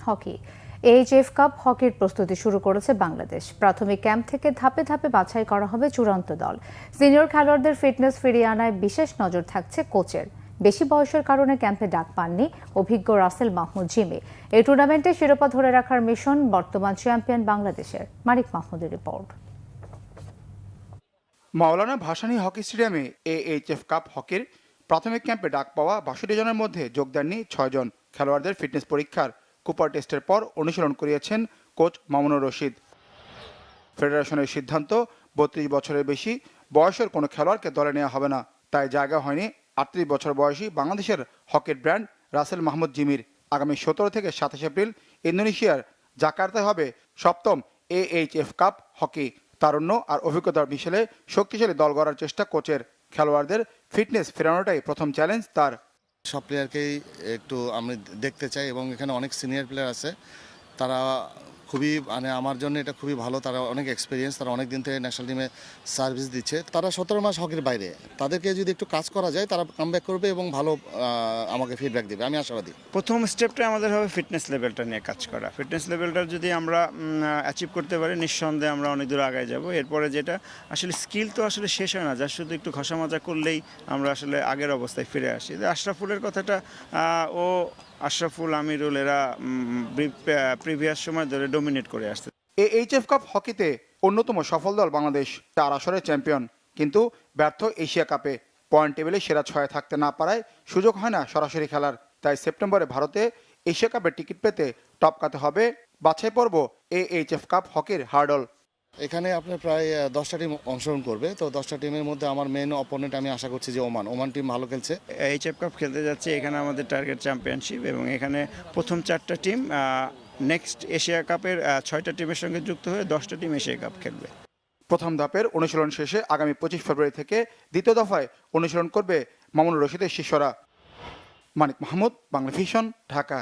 Hockey HF cup হকির প্রস্তুতি শুরু করেছে বাংলাদেশ। প্রাথমিক ক্যাম্প থেকে ধাপে ধাপে বাছাই করা হবে চূড়ান্ত দল। সিনিয়র খেলোয়াড়দের ফিটনেস ফিরিয়ে আনায় বিশেষ নজর থাকছে কোচের। বেশি বয়সের কারণে ক্যাম্পে ডাক পাননি অভিজ্ঞ রাসেল মাহমুদ জিমি। এই টুর্নামেন্টে শিরোপা ধরে রাখার মিশন বর্তমান চ্যাম্পিয়ন বাংলাদেশের। মানিক মাহমুদের রিপোর্ট। মাওলানা ভাসানী হকি স্টেডিয়ামে এইচএফ কাপ হকির প্রাথমিক ক্যাম্পে ডাক পাওয়া ৬২ জনের মধ্যে যোগ দেননি ৬ জন। খেলোয়াড়দের ফিটনেস পরীক্ষার কুপার টেস্টের পর অনুশীলন করিয়েছেন কোচ মামুনুর রশিদ। ফেডারেশনের সিদ্ধান্ত ৩২ বছরের বেশি বয়সের কোনো খেলোয়াড়কে দলে নেওয়া হবে না। তাই জায়গা হয়নি ৩৮ বছর বয়সী বাংলাদেশের হকির ব্র্যান্ড রাসেল মাহমুদ জিমির। আগামী ১৭ থেকে ২৭ এপ্রিল ইন্দোনেশিয়ার জাকার্তায় হবে ৭ম এইচএফ কাপ হকি। তারুণ্য আর অভিজ্ঞতার মিশেলে শক্তিশালী দল গড়ার চেষ্টা কোচের। খেলোয়াড়দের ফিটনেস ফেরানোটাই প্রথম চ্যালেঞ্জ তার। সব প্লেয়ারকেই একটু আমি দেখতে চাই এবং এখানে অনেক সিনিয়র প্লেয়ার আছে, তারা খুবই আমার জন্য এটা খুবই ভালো। তারা অনেক এক্সপিরিয়েন্স, তারা অনেক দিন থেকে ন্যাশনাল টিমে সার্ভিস দিচ্ছে। তারা ১৭ মাস হকির বাইরে, তাদেরকে যদি একটু কাজ করা যায় তারা কামব্যাক করবে এবং ভালো আমাকে ফিডব্যাক দেবে, আমি আশাবাদী। প্রথম স্টেপটা আমাদের হবে ফিটনেস লেভেলটা নিয়ে কাজ করা। ফিটনেস লেভেলটা যদি আমরা অ্যাচিভ করতে পারি নিঃসন্দেহে আমরা অনেক দূর আগায় যাব। এরপরে যেটা আসলে স্কিল তো আসলে শেষ হয় না, যা শুধু একটু ঘষা মাজা করলেই আমরা আসলে আগের অবস্থায় ফিরে আসি। আশরাফুলের কথাটা আশরাফুল, আমিরুল এরা প্রিভিয়াস সময় ধরে ডমিনেট করে আসছে। এইচএফ কাপ হকিতে অন্যতম সফল দল বাংলাদেশ। ৪ আসরের চ্যাম্পিয়ন, কিন্তু ব্যর্থ এশিয়া কাপে। পয়েন্ট টেবিলে সেরা ৬ থাকতে না পারায় সুযোগ হয় না সরাসরি খেলার। তাই সেপ্টেম্বরে ভারতে এশিয়া কাপের টিকিট পেতে টপকাতে হবে বাছাই পর্ব এইচএফ কাপ হকির হার্ডল। এখানে আপনার প্রায় 10টা টিম অংশগ্রহণ করবে। তো 10টা টিমের মধ্যে আমার মেন অপোনেন্ট আমি আশা করছি যে ওমান টিম ভালো খেলছে। এইচএফ কাপ খেলতে যাচ্ছে, এখানে আমাদের টার্গেট চ্যাম্পিয়নশিপ এবং এখানে প্রথম 4টা টিম নেক্সট এশিয়া কাপের 6টা টিমের সঙ্গে যুক্ত হয়ে 10টা টিম এশিয়া কাপ খেলবে। প্রথম ধাপের অনুশীলন শেষে আগামী 25 ফেব্রুয়ারি থেকে দ্বিতীয় দফায় অনুশীলন করবে মামুনুর রশিদের শিষ্যরা। মানিক মাহমুদ, বাংলা ভিশন, ঢাকা।